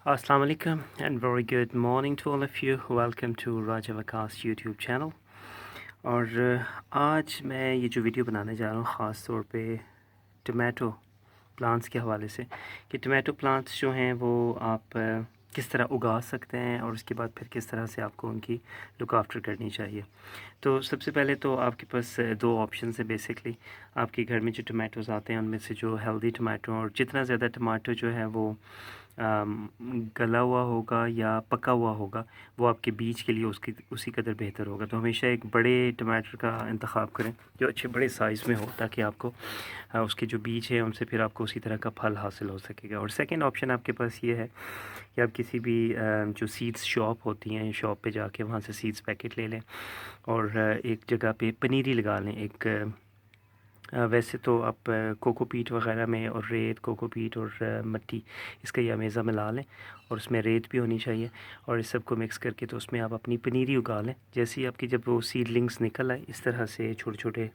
Assalamu alaikum and very good morning to all of you. Welcome to Raja Vikas YouTube channel. और आज मैं ये जो video बनाने जा रहा हूँ ख़ास तौर पे टमाटो प्लांट्स के हवाले से कि टमाटो प्लांट्स जो हैं वो आप किस तरह उगा सकते हैं और उसके बाद फिर किस तरह से आपको उनकी लुक आफ्टर करनी चाहिए। तो सबसे पहले तो आपके पास दो ऑप्शन है बेसिकली। आपके घर में जो टमाटोज़ आते हैं उनमें से जो हेल्दी टमाटो और जितना ज़्यादा टमाटो जो है वो गला हुआ होगा या पका हुआ होगा वो आपके बीज के लिए उसी कदर बेहतर होगा। तो हमेशा एक बड़े टमाटर का इंतखाब करें जो अच्छे बड़े साइज़ में हो, ताकि आपको उसके जो बीज है उनसे फिर आपको उसी तरह का फल हासिल हो सकेगा। और सेकंड ऑप्शन आपके पास ये है कि आप किसी भी जो सीड्स शॉप होती हैं, शॉप पे जाके वहाँ से सीड्स पैकेट ले लें और एक जगह पे पनीरी लगा लें। वैसे तो आप कोकोपीट वग़ैरह में और रेत, कोकोपीट और मिट्टी इसका ये अमेज़ा मिला लें और उसमें रेत भी होनी चाहिए और इस सब को मिक्स करके तो उसमें आप अपनी पनीरी उगा लें। जैसे ही आपकी जब वो सीडलिंग्स निकल आए इस तरह से छोटे-छोटे,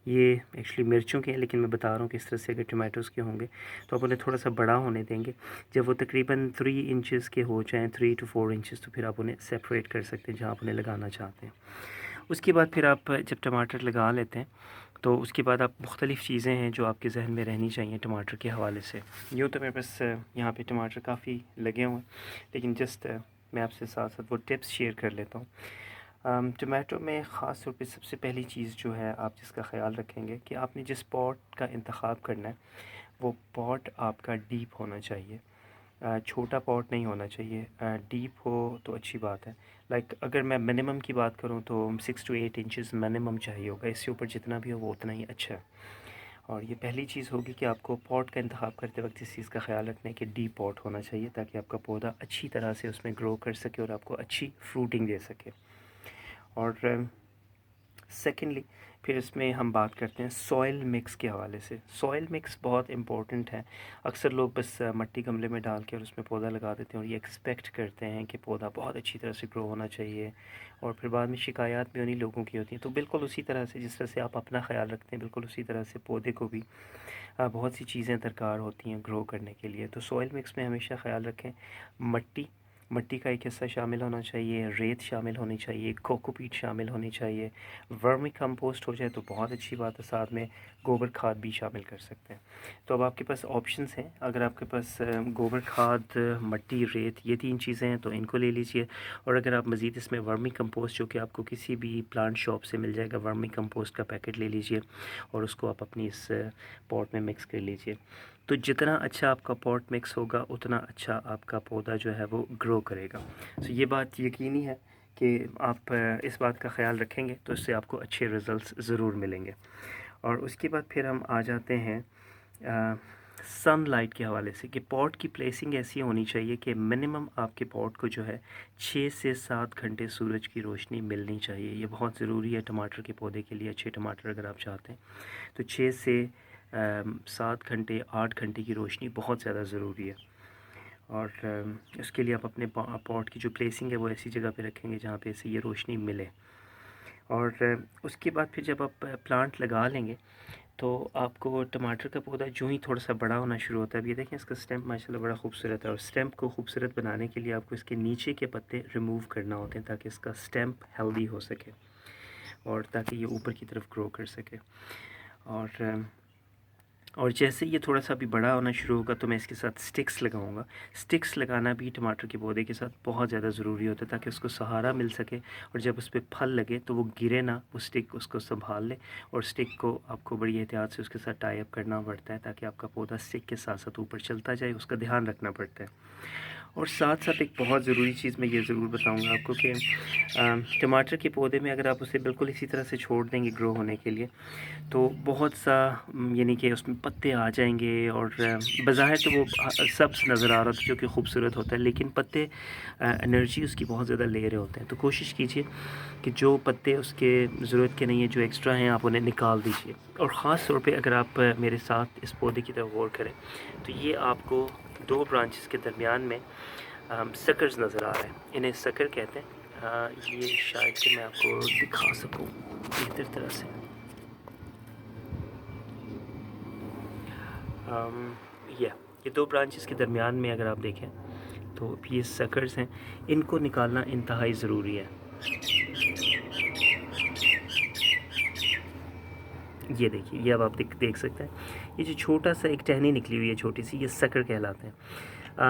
ये एक्चुअली मिर्चों के हैं लेकिन मैं बता रहा हूँ कि इस तरह से अगर टमाटोज़ के होंगे तो आप उन्हें थोड़ा सा बड़ा होने देंगे। जब वो तकरीबन 3 इंचज़ के हो जाएँ, 3 to 4 इंचज़, तो फिर आप उन्हें सेपरेट कर सकते हैं जहाँ आप उन्हें लगाना चाहते हैं। उसके बाद फिर आप जब टमाटर लगा लेते हैं तो उसके बाद आप मुख्तलिफ़ चीज़ें हैं जो आपके जहन में रहनी चाहिए टमाटर के हवाले से। यूँ तो मेरे पास यहाँ पे टमाटर काफ़ी लगे हुए हैं, लेकिन जस्ट मैं आपसे साथ साथ वो टिप्स शेयर कर लेता हूँ। टमाटो में ख़ास तौर पे सबसे पहली चीज़ जो है आप जिसका ख़याल रखेंगे कि आपने जिस पॉट का इंतख़ाब करना है वो पॉट आपका डीप होना चाहिए। छोटा पॉट नहीं होना चाहिए, डीप हो तो अच्छी बात है। लाइक अगर मैं मिनिमम की बात करूँ तो 6 to 8 इंचज़ मिनिमम चाहिए होगा, इससे ऊपर जितना भी हो वो उतना ही अच्छा है। और ये पहली चीज़ होगी कि आपको पॉट का इंतखाब करते वक्त इस चीज़ का ख़याल रखना है कि डीप पॉट होना चाहिए, ताकि आपका पौधा अच्छी तरह से उसमें ग्रो कर सके और आपको अच्छी फ्रूटिंग दे सके। और सेकेंडली फिर इसमें हम बात करते हैं सॉइल मिक्स के हवाले से। सॉइल मिक्स बहुत इम्पोर्टेंट है। अक्सर लोग बस मट्टी गमले में डाल के और उसमें पौधा लगा देते हैं और ये एक्सपेक्ट करते हैं कि पौधा बहुत अच्छी तरह से ग्रो होना चाहिए, और फिर बाद में शिकायत भी उन्हीं लोगों की होती हैं। तो बिल्कुल उसी तरह से जिस तरह से आप अपना ख्याल रखते हैं, बिल्कुल उसी तरह से पौधे को भी बहुत सी चीज़ें दरकार होती हैं ग्रो करने के लिए। तो सॉइल मिक्स में हमेशा ख्याल रखें मट्टी मट्टी का एक हिस्सा शामिल होना चाहिए, रेत शामिल होनी चाहिए, कोकोपीट शामिल होनी चाहिए। वर्मी कंपोस्ट हो जाए तो बहुत अच्छी बात है, साथ में गोबर खाद भी शामिल कर सकते हैं। तो अब आपके पास ऑप्शंस हैं। अगर आपके पास गोबर खाद, मट्टी, रेत, ये 3 चीज़ें हैं तो इनको ले लीजिए। और अगर आप मज़ीद इसमें वर्मी कंपोस्ट जो कि आपको किसी भी प्लांट शॉप से मिल जाएगा, वर्मी कंपोस्ट का पैकेट ले लीजिए और उसको आप अपनी इस पॉट में मिक्स कर लीजिए। तो जितना अच्छा आपका पॉट मिक्स होगा उतना अच्छा आपका पौधा जो है वो ग्रो करेगा। तो ये बात यकीनी है कि आप इस बात का ख़याल रखेंगे तो इससे आपको अच्छे रिज़ल्ट्स ज़रूर मिलेंगे। और उसके बाद फिर हम आ जाते हैं सनलाइट के हवाले से कि पॉट की प्लेसिंग ऐसी होनी चाहिए कि मिनिमम आपके पॉट को जो है 6 से 7 घंटे सूरज की रोशनी मिलनी चाहिए। ये बहुत ज़रूरी है टमाटर के पौधे के लिए। अच्छे टमाटर अगर आप चाहते हैं तो 6 से 7 घंटे, 8 घंटे की रोशनी बहुत ज़्यादा ज़रूरी है। और इसके लिए आप अपने पॉट की जो प्लेसिंग है वो ऐसी जगह पे रखेंगे जहाँ पे से ये रोशनी मिले। और उसके बाद फिर जब आप प्लांट लगा लेंगे तो आपको टमाटर का पौधा जो ही थोड़ा सा बड़ा होना शुरू होता है, अब ये देखें इसका स्टेम माशाल्लाह बड़ा खूबसूरत है। और स्टेम को खूबसूरत बनाने के लिए आपको इसके नीचे के पत्ते रिमूव करना होते हैं ताकि इसका स्टेम हेल्दी हो सके और ताकि ये ऊपर की तरफ ग्रो कर सके। और जैसे ये थोड़ा सा भी बड़ा होना शुरू होगा तो मैं इसके साथ स्टिक्स लगाऊंगा। स्टिक्स लगाना भी टमाटर के पौधे के साथ बहुत ज़्यादा ज़रूरी होता है ताकि उसको सहारा मिल सके और जब उस पर फल लगे तो वो गिरे ना, वो स्टिक उसको संभाल ले। और स्टिक को आपको बड़ी एहतियात से उसके साथ टाई अप करना पड़ता है ताकि आपका पौधा स्टिक के साथ साथ ऊपर चलता जाए, उसका ध्यान रखना पड़ता है। और साथ साथ एक बहुत ज़रूरी चीज़ मैं ये ज़रूर बताऊंगा आपको कि टमाटर के पौधे में अगर आप उसे बिल्कुल इसी तरह से छोड़ देंगे ग्रो होने के लिए तो बहुत सा यानी कि उसमें पत्ते आ जाएंगे और बज़ाहिर तो वो सब्ज़ नज़र आ रहा था जो कि खूबसूरत होता है, लेकिन पत्ते एनर्जी उसकी बहुत ज़्यादा ले रहे होते हैं। तो कोशिश कीजिए कि जो पत्ते उसके ज़रूरत के नहीं है, जो एक्स्ट्रा हैं, आप उन्हें निकाल दीजिए। और ख़ास तौर पे अगर आप मेरे साथ इस पौधे की तरफ गौर करें तो ये आपको 2 ब्रांचेस के दरमियान में सकर्स नज़र आ रहे हैं। इन्हें सकर कहते हैं। ये शायद कि मैं आपको दिखा सकूँ बेहतर तरह से। ये 2 ब्रांचेस के दरमियान में अगर आप देखें तो ये सकर्स हैं, इनको निकालना इंतहाई ज़रूरी है। ये देखिए, ये अब आप देख सकते हैं, ये जो छोटा सा एक टहनी निकली हुई है छोटी सी, ये सकर कहलाते हैं।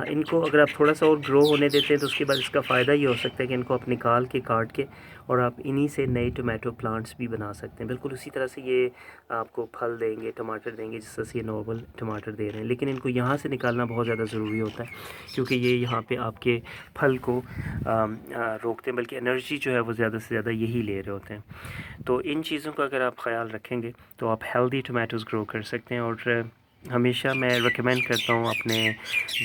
इनको अगर आप थोड़ा सा और ग्रो होने देते हैं तो उसके बाद इसका फ़ायदा ये हो सकता है कि इनको आप निकाल के काट के और आप इन्हीं से नए टोमेटो प्लांट्स भी बना सकते हैं। बिल्कुल उसी तरह से ये आपको फल देंगे, टमाटर देंगे, जिस तरह से ये नॉर्मल टमाटर दे रहे हैं। लेकिन इनको यहाँ से निकालना बहुत ज़्यादा ज़रूरी होता है, क्योंकि ये यहाँ पे आपके फल को रोकते हैं, बल्कि एनर्जी जो है वो ज़्यादा से ज़्यादा यही ले रहे होते हैं। तो इन चीज़ों का अगर आप ख़याल रखेंगे तो आप हेल्दी टोमेटोज़ ग्रो कर सकते हैं। और हमेशा मैं रिकमेंड करता हूँ अपने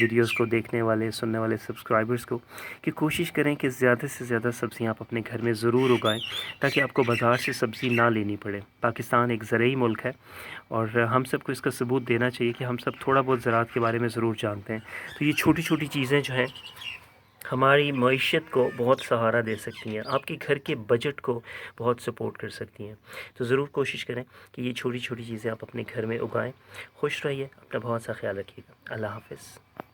वीडियोस को देखने वाले, सुनने वाले सब्सक्राइबर्स को कि कोशिश करें कि ज़्यादा से ज़्यादा सब्ज़ियाँ आप अपने घर में ज़रूर उगाएं, ताकि आपको बाज़ार से सब्ज़ी ना लेनी पड़े। पाकिस्तान एक ज़रूरी मुल्क है और हम सबको इसका सबूत देना चाहिए कि हम सब थोड़ा बहुत ज़राअत के बारे में ज़रूर जानते हैं। तो ये छोटी छोटी चीज़ें जो हैं हमारी मईशत को बहुत सहारा दे सकती हैं, आपके घर के बजट को बहुत सपोर्ट कर सकती हैं। तो ज़रूर कोशिश करें कि ये छोटी छोटी चीज़ें आप अपने घर में उगाएं। खुश रहिए, अपना बहुत सा ख्याल रखिएगा। अल्लाह हाफ़िज़।